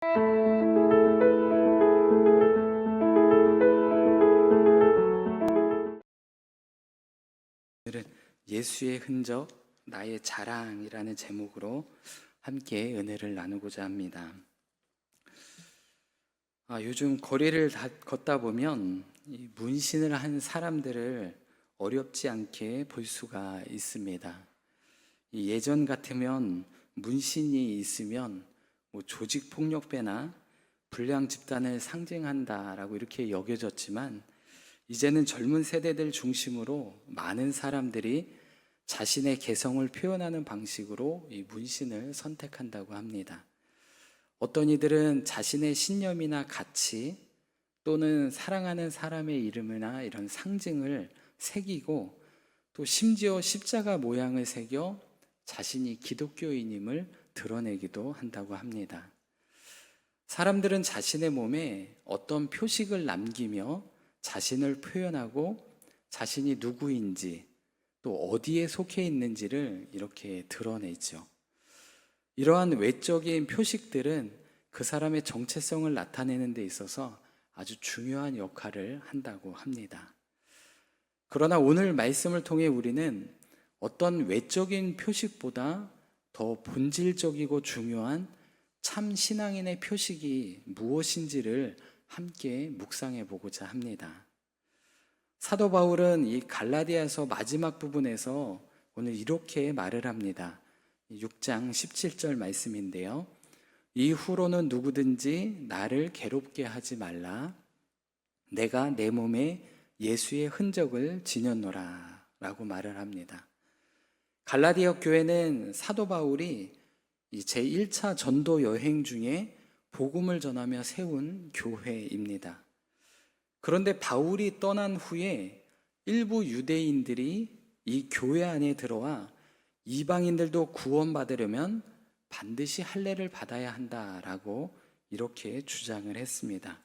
오늘은 예수의 흔적, 나의 자랑이라는 제목으로 함께 은혜를 나누고자 합니다. 요즘 거리를 걷다 보면 이 문신을 한 사람들을 어렵지 않게 볼 수가 있습니다. 예전 같으면 문신이 있으면 조직폭력배나 불량 집단을 상징한다라고 이렇게 여겨졌지만, 이제는 젊은 세대들 중심으로 많은 사람들이 자신의 개성을 표현하는 방식으로 이 문신을 선택한다고 합니다. 어떤 이들은 자신의 신념이나 가치 또는 사랑하는 사람의 이름이나 이런 상징을 새기고, 또 심지어 십자가 모양을 새겨 자신이 기독교인임을 드러내기도 한다고 합니다. 사람들은 자신의 몸에 어떤 표식을 남기며 자신을 표현하고 자신이 누구인지 또 어디에 속해 있는지를 이렇게 드러내죠. 이러한 외적인 표식들은 그 사람의 정체성을 나타내는 데 있어서 아주 중요한 역할을 한다고 합니다. 그러나 오늘 말씀을 통해 우리는 어떤 외적인 표식보다 더 본질적이고 중요한 참 신앙인의 표식이 무엇인지를 함께 묵상해 보고자 합니다. 사도 바울은 이 갈라디아서 마지막 부분에서 오늘 이렇게 말을 합니다. 6장 17절 말씀인데요. 이후로는 누구든지 나를 괴롭게 하지 말라. 내가 내 몸에 예수의 흔적을 지녔노라 라고 말을 합니다. 갈라디아 교회는 사도 바울이 제1차 전도 여행 중에 복음을 전하며 세운 교회입니다. 그런데 바울이 떠난 후에 일부 유대인들이 이 교회 안에 들어와 이방인들도 구원받으려면 반드시 할례를 받아야 한다라고 이렇게 주장을 했습니다.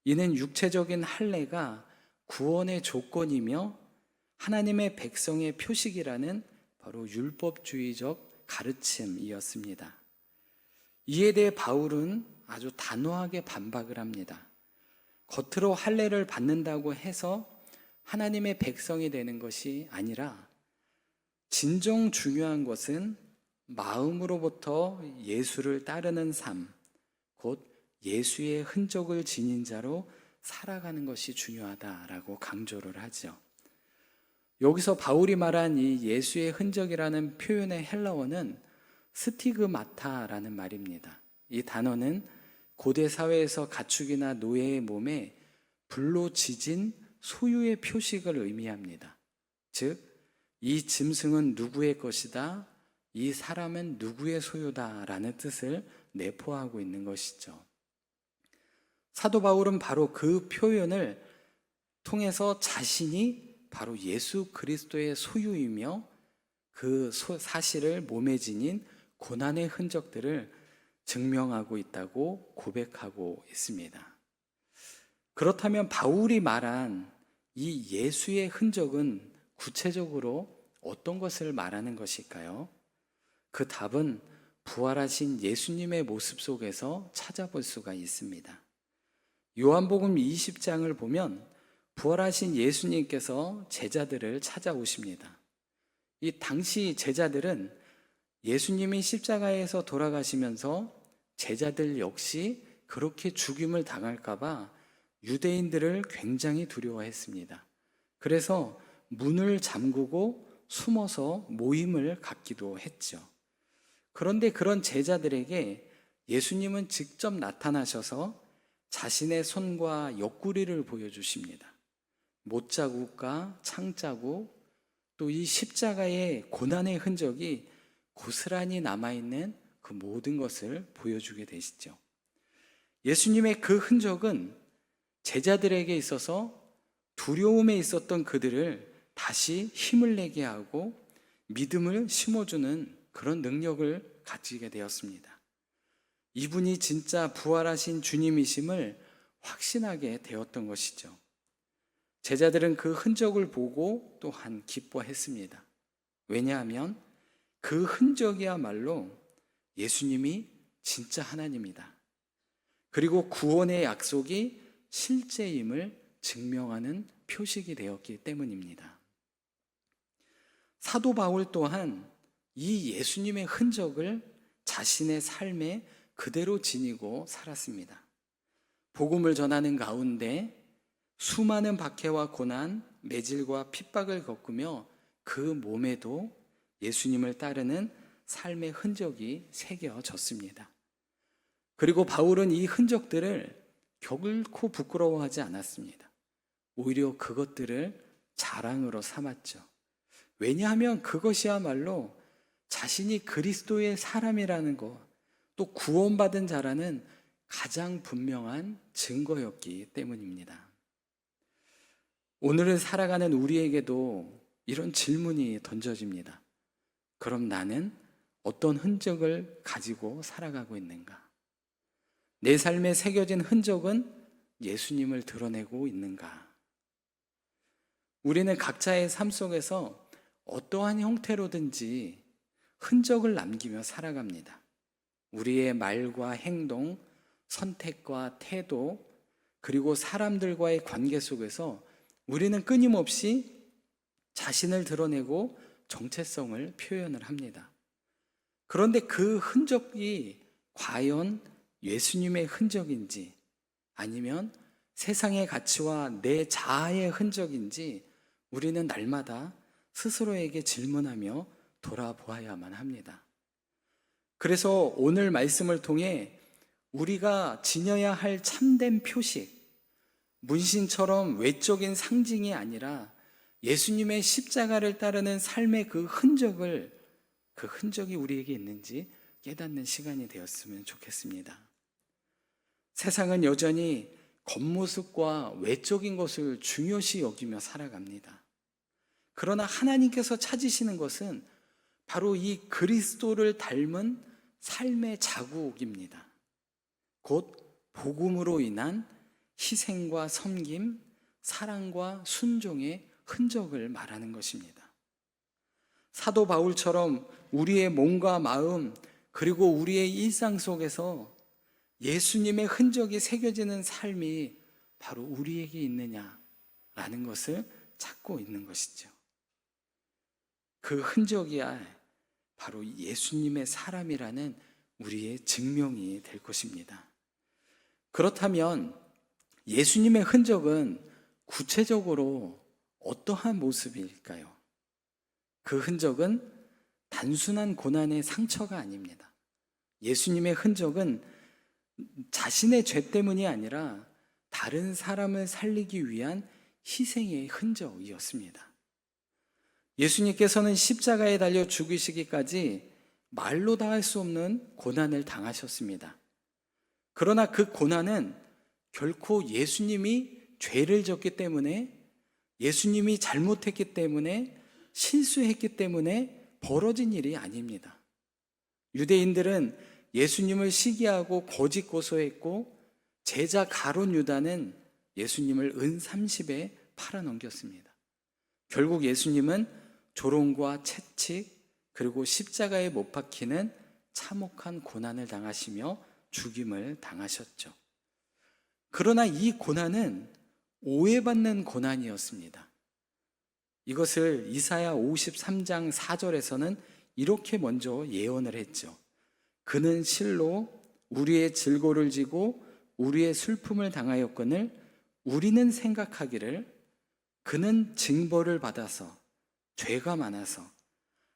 이는 육체적인 할례가 구원의 조건이며 하나님의 백성의 표식이라는 바로 율법주의적 가르침이었습니다. 이에 대해 바울은 아주 단호하게 반박을 합니다. 겉으로 할례를 받는다고 해서 하나님의 백성이 되는 것이 아니라, 진정 중요한 것은 마음으로부터 예수를 따르는 삶, 곧 예수의 흔적을 지닌 자로 살아가는 것이 중요하다라고 강조를 하죠. 여기서 바울이 말한 이 예수의 흔적이라는 표현의 헬라어는 스티그마타라는 말입니다. 이 단어는 고대 사회에서 가축이나 노예의 몸에 불로 지진 소유의 표식을 의미합니다. 즉, 이 짐승은 누구의 것이다, 이 사람은 누구의 소유다라는 뜻을 내포하고 있는 것이죠. 사도 바울은 바로 그 표현을 통해서 자신이 바로 예수 그리스도의 소유이며 그 사실을 몸에 지닌 고난의 흔적들을 증명하고 있다고 고백하고 있습니다. 그렇다면 바울이 말한 이 예수의 흔적은 구체적으로 어떤 것을 말하는 것일까요? 그 답은 부활하신 예수님의 모습 속에서 찾아볼 수가 있습니다. 요한복음 20장을 보면 부활하신 예수님께서 제자들을 찾아오십니다. 이 당시 제자들은 예수님이 십자가에서 돌아가시면서 제자들 역시 그렇게 죽임을 당할까봐 유대인들을 굉장히 두려워했습니다. 그래서 문을 잠그고 숨어서 모임을 갖기도 했죠. 그런데 그런 제자들에게 예수님은 직접 나타나셔서 자신의 손과 옆구리를 보여주십니다. 못자국과 창자국, 또 이 십자가의 고난의 흔적이 고스란히 남아있는 그 모든 것을 보여주게 되시죠. 예수님의 그 흔적은 제자들에게 있어서 두려움에 있었던 그들을 다시 힘을 내게 하고 믿음을 심어주는 그런 능력을 가지게 되었습니다. 이분이 진짜 부활하신 주님이심을 확신하게 되었던 것이죠. 제자들은 그 흔적을 보고 또한 기뻐했습니다. 왜냐하면 그 흔적이야말로 예수님이 진짜 하나님이다, 그리고 구원의 약속이 실제임을 증명하는 표식이 되었기 때문입니다. 사도 바울 또한 이 예수님의 흔적을 자신의 삶에 그대로 지니고 살았습니다. 복음을 전하는 가운데 수많은 박해와 고난, 매질과 핍박을 겪으며 그 몸에도 예수님을 따르는 삶의 흔적이 새겨졌습니다. 그리고 바울은 이 흔적들을 결코 부끄러워하지 않았습니다. 오히려 그것들을 자랑으로 삼았죠. 왜냐하면 그것이야말로 자신이 그리스도의 사람이라는 것, 또 구원받은 자라는 가장 분명한 증거였기 때문입니다. 오늘을 살아가는 우리에게도 이런 질문이 던져집니다. 그럼 나는 어떤 흔적을 가지고 살아가고 있는가? 내 삶에 새겨진 흔적은 예수님을 드러내고 있는가? 우리는 각자의 삶 속에서 어떠한 형태로든지 흔적을 남기며 살아갑니다. 우리의 말과 행동, 선택과 태도, 그리고 사람들과의 관계 속에서 우리는 끊임없이 자신을 드러내고 정체성을 표현을 합니다. 그런데 그 흔적이 과연 예수님의 흔적인지 아니면 세상의 가치와 내 자아의 흔적인지 우리는 날마다 스스로에게 질문하며 돌아보아야만 합니다. 그래서 오늘 말씀을 통해 우리가 지녀야 할 참된 표식, 문신처럼 외적인 상징이 아니라 예수님의 십자가를 따르는 삶의 그 흔적이 우리에게 있는지 깨닫는 시간이 되었으면 좋겠습니다. 세상은 여전히 겉모습과 외적인 것을 중요시 여기며 살아갑니다. 그러나 하나님께서 찾으시는 것은 바로 이 그리스도를 닮은 삶의 자국입니다. 곧 복음으로 인한 희생과 섬김, 사랑과 순종의 흔적을 말하는 것입니다. 사도 바울처럼 우리의 몸과 마음 그리고 우리의 일상 속에서 예수님의 흔적이 새겨지는 삶이 바로 우리에게 있느냐라는 것을 찾고 있는 것이죠. 그 흔적이야 바로 예수님의 사람이라는 우리의 증명이 될 것입니다. 그렇다면 예수님의 흔적은 구체적으로 어떠한 모습일까요? 그 흔적은 단순한 고난의 상처가 아닙니다. 예수님의 흔적은 자신의 죄 때문이 아니라 다른 사람을 살리기 위한 희생의 흔적이었습니다. 예수님께서는 십자가에 달려 죽으시기까지 말로 다 할 수 없는 고난을 당하셨습니다. 그러나 그 고난은 결코 예수님이 죄를 졌기 때문에, 예수님이 잘못했기 때문에, 실수했기 때문에 벌어진 일이 아닙니다. 유대인들은 예수님을 시기하고 거짓 고소했고, 제자 가룟 유다는 예수님을 은 30에 팔아넘겼습니다. 결국 예수님은 조롱과 채찍 그리고 십자가에 못 박히는 참혹한 고난을 당하시며 죽임을 당하셨죠. 그러나 이 고난은 오해받는 고난이었습니다. 이것을 이사야 53장 4절에서는 이렇게 먼저 예언을 했죠. 그는 실로 우리의 질고를 지고 우리의 슬픔을 당하였거늘 우리는 생각하기를 그는 징벌을 받아서 죄가 많아서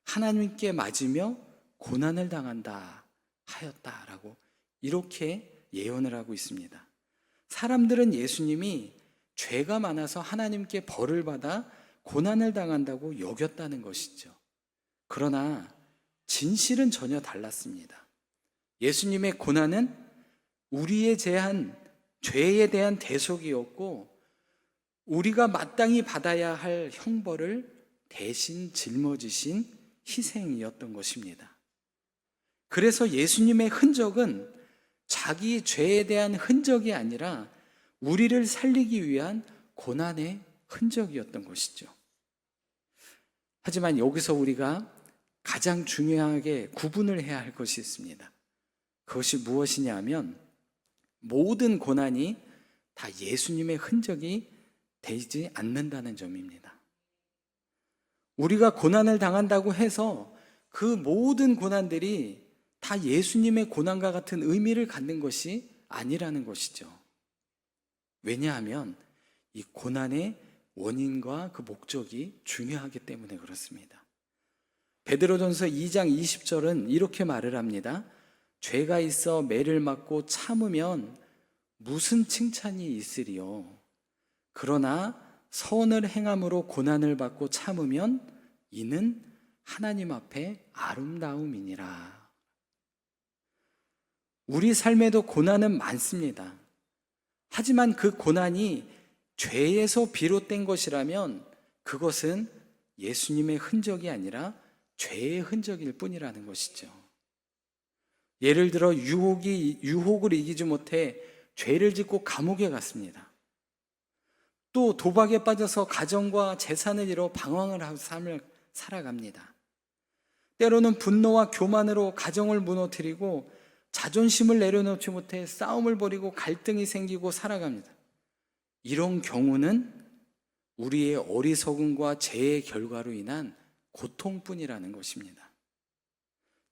하나님께 맞으며 고난을 당한다 하였다라고 이렇게 예언을 하고 있습니다. 사람들은 예수님이 죄가 많아서 하나님께 벌을 받아 고난을 당한다고 여겼다는 것이죠. 그러나 진실은 전혀 달랐습니다. 예수님의 고난은 우리의 죄에 대한 대속이었고 우리가 마땅히 받아야 할 형벌을 대신 짊어지신 희생이었던 것입니다. 그래서 예수님의 흔적은 자기 죄에 대한 흔적이 아니라 우리를 살리기 위한 고난의 흔적이었던 것이죠. 하지만 여기서 우리가 가장 중요하게 구분을 해야 할 것이 있습니다. 그것이 무엇이냐 하면 모든 고난이 다 예수님의 흔적이 되지 않는다는 점입니다. 우리가 고난을 당한다고 해서 그 모든 고난들이 다 예수님의 고난과 같은 의미를 갖는 것이 아니라는 것이죠. 왜냐하면 이 고난의 원인과 그 목적이 중요하기 때문에 그렇습니다. 베드로전서 2장 20절은 이렇게 말을 합니다. 죄가 있어 매를 맞고 참으면 무슨 칭찬이 있으리요. 그러나 선을 행함으로 고난을 받고 참으면 이는 하나님 앞에 아름다움이니라. 우리 삶에도 고난은 많습니다. 하지만 그 고난이 죄에서 비롯된 것이라면 그것은 예수님의 흔적이 아니라 죄의 흔적일 뿐이라는 것이죠. 예를 들어 유혹을 이기지 못해 죄를 짓고 감옥에 갔습니다. 또 도박에 빠져서 가정과 재산을 잃어 방황을 하고 삶을 살아갑니다. 때로는 분노와 교만으로 가정을 무너뜨리고 자존심을 내려놓지 못해 싸움을 벌이고 갈등이 생기고 살아갑니다. 이런 경우는 우리의 어리석음과 죄의 결과로 인한 고통뿐이라는 것입니다.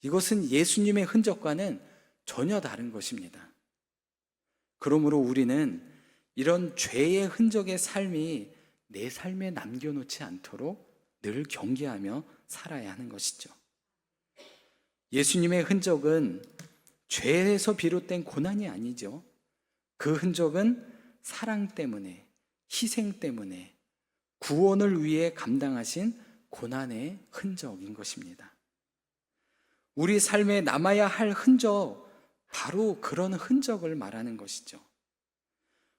이것은 예수님의 흔적과는 전혀 다른 것입니다. 그러므로 우리는 이런 죄의 흔적의 삶이 내 삶에 남겨놓지 않도록 늘 경계하며 살아야 하는 것이죠. 예수님의 흔적은 죄에서 비롯된 고난이 아니죠. 그 흔적은 사랑 때문에, 희생 때문에, 구원을 위해 감당하신 고난의 흔적인 것입니다. 우리 삶에 남아야 할 흔적, 바로 그런 흔적을 말하는 것이죠.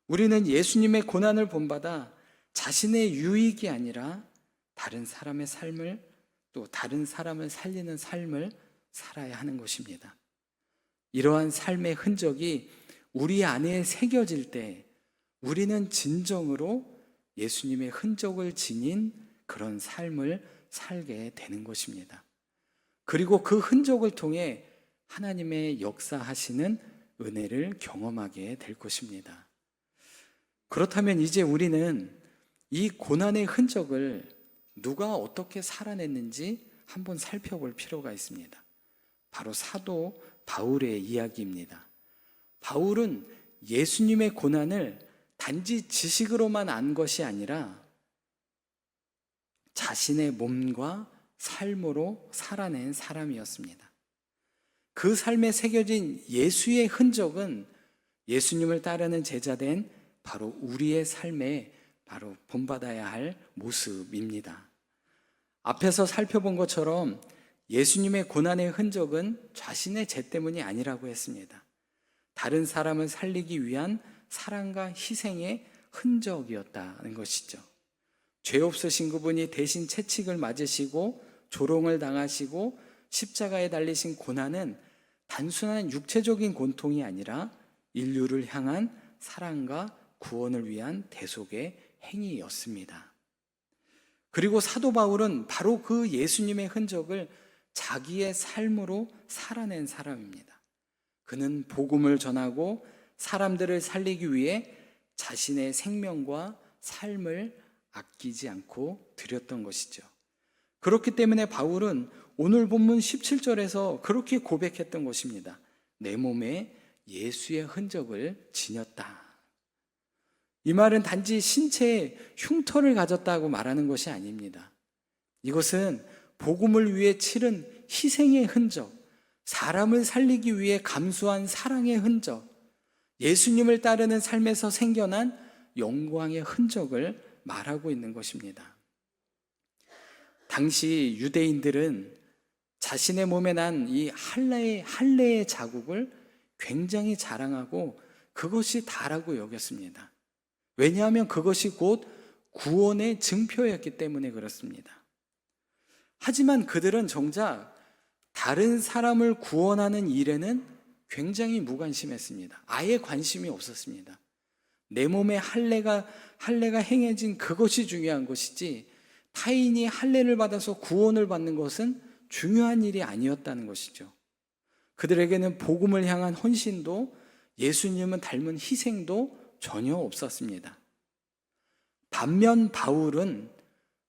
우리는 예수님의 고난을 본받아 자신의 유익이 아니라 다른 사람의 삶을, 또 다른 사람을 살리는 삶을 살아야 하는 것입니다. 이러한 삶의 흔적이 우리 안에 새겨질 때 우리는 진정으로 예수님의 흔적을 지닌 그런 삶을 살게 되는 것입니다. 그리고 그 흔적을 통해 하나님의 역사하시는 은혜를 경험하게 될 것입니다. 그렇다면 이제 우리는 이 고난의 흔적을 누가 어떻게 살아냈는지 한번 살펴볼 필요가 있습니다. 바로 사도 바울의 이야기입니다. 바울은 예수님의 고난을 단지 지식으로만 안 것이 아니라 자신의 몸과 삶으로 살아낸 사람이었습니다. 그 삶에 새겨진 예수의 흔적은 예수님을 따르는 제자된 바로 우리의 삶에 바로 본받아야 할 모습입니다. 앞에서 살펴본 것처럼 예수님의 고난의 흔적은 자신의 죄 때문이 아니라고 했습니다. 다른 사람을 살리기 위한 사랑과 희생의 흔적이었다는 것이죠. 죄 없으신 그분이 대신 채찍을 맞으시고 조롱을 당하시고 십자가에 달리신 고난은 단순한 육체적인 고통이 아니라 인류를 향한 사랑과 구원을 위한 대속의 행위였습니다. 그리고 사도 바울은 바로 그 예수님의 흔적을 자기의 삶으로 살아낸 사람입니다. 그는 복음을 전하고 사람들을 살리기 위해 자신의 생명과 삶을 아끼지 않고 드렸던 것이죠. 그렇기 때문에 바울은 오늘 본문 17절에서 그렇게 고백했던 것입니다. 내 몸에 예수의 흔적을 지녔다. 이 말은 단지 신체에 흉터를 가졌다고 말하는 것이 아닙니다. 이것은 복음을 위해 치른 희생의 흔적, 사람을 살리기 위해 감수한 사랑의 흔적, 예수님을 따르는 삶에서 생겨난 영광의 흔적을 말하고 있는 것입니다. 당시 유대인들은 자신의 몸에 난 이 할례의 자국을 굉장히 자랑하고 그것이 다라고 여겼습니다. 왜냐하면 그것이 곧 구원의 증표였기 때문에 그렇습니다. 하지만 그들은 정작 다른 사람을 구원하는 일에는 굉장히 무관심했습니다. 아예 관심이 없었습니다. 내 몸에 할례가 행해진 그것이 중요한 것이지 타인이 할례를 받아서 구원을 받는 것은 중요한 일이 아니었다는 것이죠. 그들에게는 복음을 향한 헌신도 예수님은 닮은 희생도 전혀 없었습니다. 반면 바울은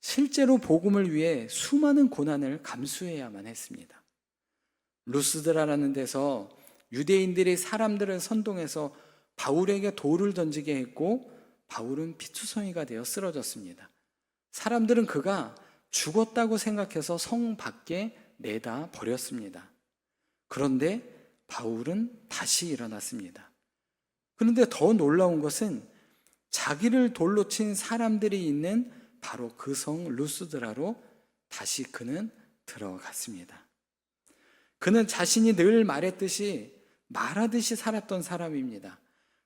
실제로 복음을 위해 수많은 고난을 감수해야만 했습니다. 루스드라라는 데서 유대인들이 사람들을 선동해서 바울에게 돌을 던지게 했고 바울은 피투성이가 되어 쓰러졌습니다. 사람들은 그가 죽었다고 생각해서 성 밖에 내다 버렸습니다. 그런데 바울은 다시 일어났습니다. 그런데 더 놀라운 것은 자기를 돌로 친 사람들이 있는 바로 그 성 루스드라로 다시 그는 들어갔습니다. 그는 자신이 늘 말하듯이 살았던 사람입니다.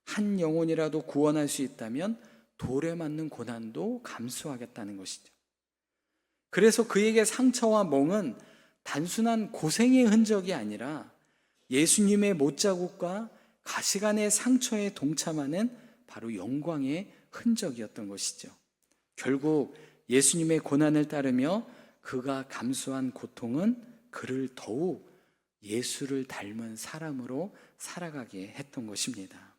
한 영혼이라도 구원할 수 있다면 돌에 맞는 고난도 감수하겠다는 것이죠. 그래서 그에게 상처와 멍은 단순한 고생의 흔적이 아니라 예수님의 못자국과 가시관의 상처에 동참하는 바로 영광의 흔적이었던 것이죠. 결국 예수님의 고난을 따르며 그가 감수한 고통은 그를 더욱 예수를 닮은 사람으로 살아가게 했던 것입니다.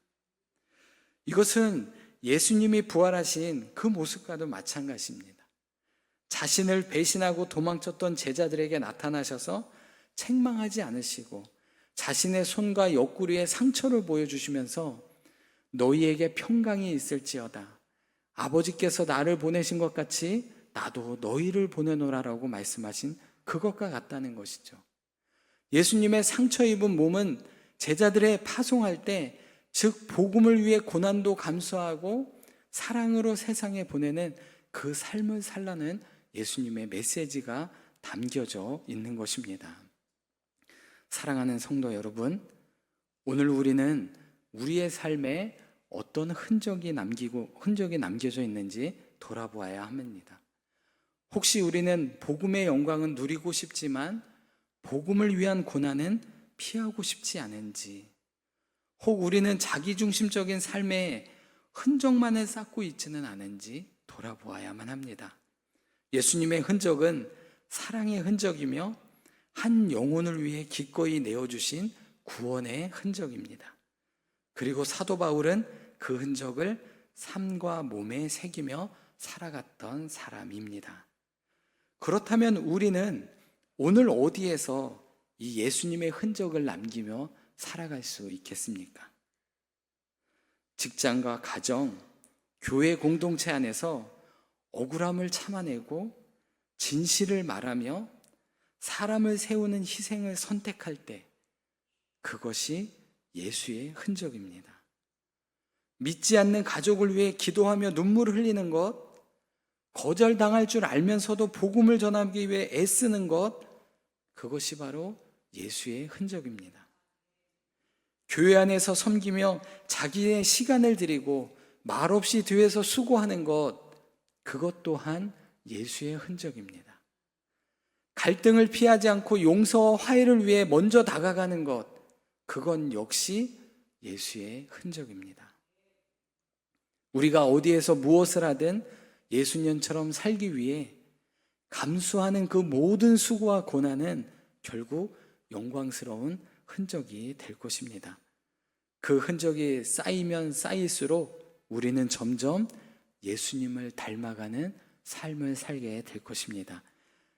이것은 예수님이 부활하신 그 모습과도 마찬가지입니다. 자신을 배신하고 도망쳤던 제자들에게 나타나셔서 책망하지 않으시고 자신의 손과 옆구리에 상처를 보여주시면서 너희에게 평강이 있을지어다. 아버지께서 나를 보내신 것 같이 나도 너희를 보내노라라고 말씀하신 그것과 같다는 것이죠. 예수님의 상처 입은 몸은 제자들의 파송할 때, 즉 복음을 위해 고난도 감수하고 사랑으로 세상에 보내는 그 삶을 살라는 예수님의 메시지가 담겨져 있는 것입니다. 사랑하는 성도 여러분, 오늘 우리는 우리의 삶에 어떤 흔적이 남겨져 있는지 돌아보아야 합니다. 혹시 우리는 복음의 영광은 누리고 싶지만 복음을 위한 고난은 피하고 싶지 않은지, 혹 우리는 자기중심적인 삶에 흔적만을 쌓고 있지는 않은지 돌아보아야만 합니다. 예수님의 흔적은 사랑의 흔적이며 한 영혼을 위해 기꺼이 내어주신 구원의 흔적입니다. 그리고 사도 바울은 그 흔적을 삶과 몸에 새기며 살아갔던 사람입니다. 그렇다면 우리는 오늘 어디에서 이 예수님의 흔적을 남기며 살아갈 수 있겠습니까? 직장과 가정, 교회 공동체 안에서 억울함을 참아내고 진실을 말하며 사람을 세우는 희생을 선택할 때 그것이 예수의 흔적입니다. 믿지 않는 가족을 위해 기도하며 눈물을 흘리는 것, 거절당할 줄 알면서도 복음을 전하기 위해 애쓰는 것, 그것이 바로 예수의 흔적입니다. 교회 안에서 섬기며 자기의 시간을 드리고 말없이 뒤에서 수고하는 것, 그것 또한 예수의 흔적입니다. 갈등을 피하지 않고 용서와 화해를 위해 먼저 다가가는 것, 그건 역시 예수의 흔적입니다. 우리가 어디에서 무엇을 하든 예수님처럼 살기 위해 감수하는 그 모든 수고와 고난은 결국 영광스러운 흔적이 될 것입니다. 그 흔적이 쌓이면 쌓일수록 우리는 점점 예수님을 닮아가는 삶을 살게 될 것입니다.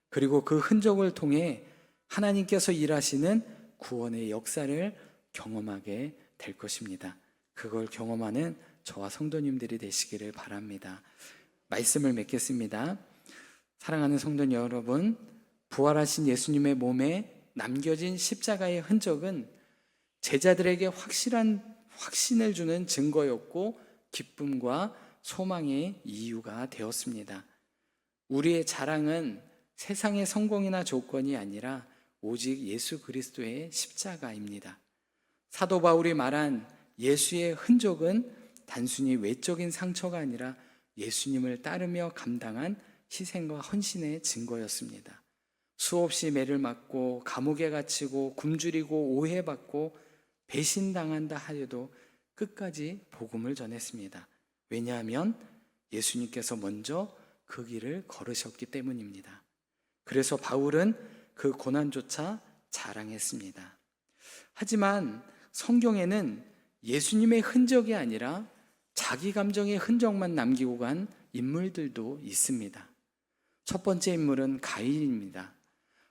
그리고 그 흔적을 통해 하나님께서 일하시는 구원의 역사를 경험하게 될 것입니다. 그걸 경험하는 저와 성도님들이 되시기를 바랍니다. 말씀을 맺겠습니다. 사랑하는 성도 여러분, 부활하신 예수님의 몸에 남겨진 십자가의 흔적은 제자들에게 확신을 주는 증거였고 기쁨과 소망의 이유가 되었습니다. 우리의 자랑은 세상의 성공이나 조건이 아니라 오직 예수 그리스도의 십자가입니다. 사도 바울이 말한 예수의 흔적은 단순히 외적인 상처가 아니라 예수님을 따르며 감당한 희생과 헌신의 증거였습니다. 수없이 매를 맞고 감옥에 갇히고 굶주리고 오해받고 배신당한다 하여도 끝까지 복음을 전했습니다. 왜냐하면 예수님께서 먼저 그 길을 걸으셨기 때문입니다. 그래서 바울은 그 고난조차 자랑했습니다. 하지만 성경에는 예수님의 흔적이 아니라 자기 감정의 흔적만 남기고 간 인물들도 있습니다. 첫 번째 인물은 가인입니다.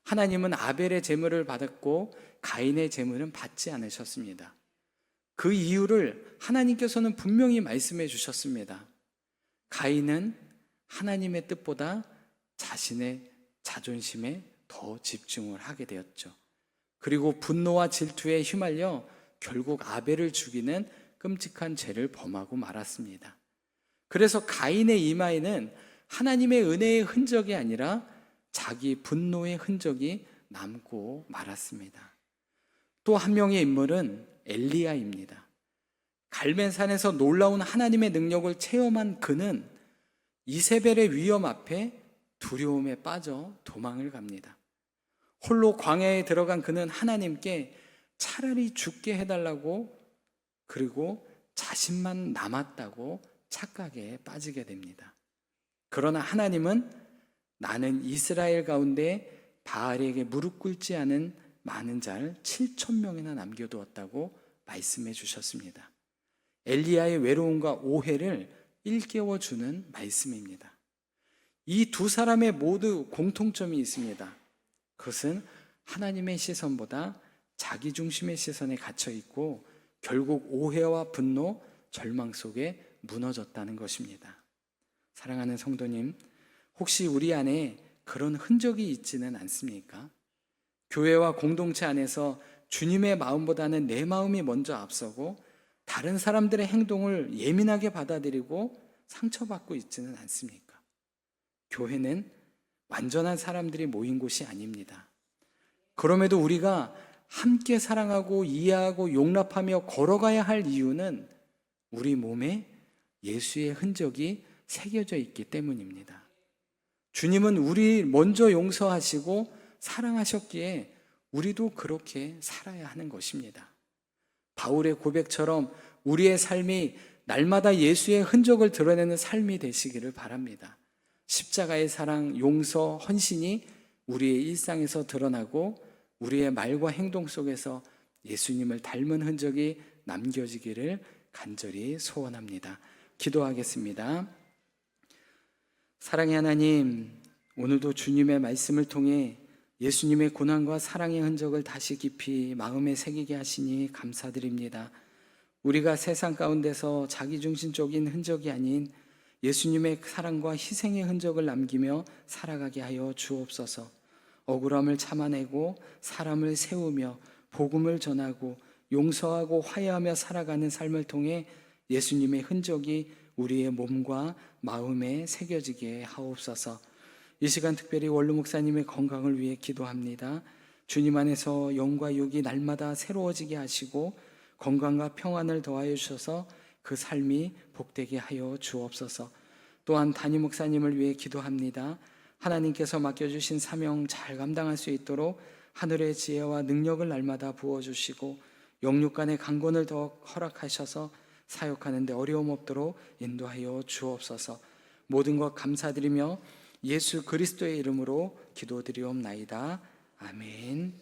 하나님은 아벨의 제물을 받았고 가인의 제물은 받지 않으셨습니다. 그 이유를 하나님께서는 분명히 말씀해 주셨습니다. 가인은 하나님의 뜻보다 자신의 자존심에 더 집중을 하게 되었죠. 그리고 분노와 질투에 휘말려 결국 아벨을 죽이는 끔찍한 죄를 범하고 말았습니다. 그래서 가인의 이마에는 하나님의 은혜의 흔적이 아니라 자기 분노의 흔적이 남고 말았습니다. 또 한 명의 인물은 엘리야입니다. 갈멜산에서 놀라운 하나님의 능력을 체험한 그는 이세벨의 위험 앞에 두려움에 빠져 도망을 갑니다. 홀로 광야에 들어간 그는 하나님께 차라리 죽게 해달라고, 그리고 자신만 남았다고 착각에 빠지게 됩니다. 그러나 하나님은 나는 이스라엘 가운데 바알에게 무릎 꿇지 않은 많은 자 7,000명이나 남겨두었다고 말씀해 주셨습니다. 엘리야의 외로움과 오해를 일깨워주는 말씀입니다. 이 두 사람의 모두 공통점이 있습니다. 그것은 하나님의 시선보다 자기 중심의 시선에 갇혀 있고 결국 오해와 분노, 절망 속에 무너졌다는 것입니다. 사랑하는 성도님, 혹시 우리 안에 그런 흔적이 있지는 않습니까? 교회와 공동체 안에서 주님의 마음보다는 내 마음이 먼저 앞서고 다른 사람들의 행동을 예민하게 받아들이고 상처받고 있지는 않습니까? 교회는 완전한 사람들이 모인 곳이 아닙니다. 그럼에도 우리가 함께 사랑하고 이해하고 용납하며 걸어가야 할 이유는 우리 몸에 예수의 흔적이 새겨져 있기 때문입니다. 주님은 우리 먼저 용서하시고 사랑하셨기에 우리도 그렇게 살아야 하는 것입니다. 바울의 고백처럼 우리의 삶이 날마다 예수의 흔적을 드러내는 삶이 되시기를 바랍니다. 십자가의 사랑, 용서, 헌신이 우리의 일상에서 드러나고 우리의 말과 행동 속에서 예수님을 닮은 흔적이 남겨지기를 간절히 소원합니다. 기도하겠습니다. 사랑의 하나님, 오늘도 주님의 말씀을 통해 예수님의 고난과 사랑의 흔적을 다시 깊이 마음에 새기게 하시니 감사드립니다. 우리가 세상 가운데서 자기중심적인 흔적이 아닌 예수님의 사랑과 희생의 흔적을 남기며 살아가게 하여 주옵소서. 억울함을 참아내고 사람을 세우며 복음을 전하고 용서하고 화해하며 살아가는 삶을 통해 예수님의 흔적이 우리의 몸과 마음에 새겨지게 하옵소서. 이 시간 특별히 원루 목사님의 건강을 위해 기도합니다. 주님 안에서 영과 육이 날마다 새로워지게 하시고 건강과 평안을 더하여 주셔서 그 삶이 복되게 하여 주옵소서. 또한 담임 목사님을 위해 기도합니다. 하나님께서 맡겨주신 사명 잘 감당할 수 있도록 하늘의 지혜와 능력을 날마다 부어주시고 영육 간의 강건을 더 허락하셔서 사역하는 데 어려움 없도록 인도하여 주옵소서. 모든 것 감사드리며 예수 그리스도의 이름으로 기도드리옵나이다. 아멘.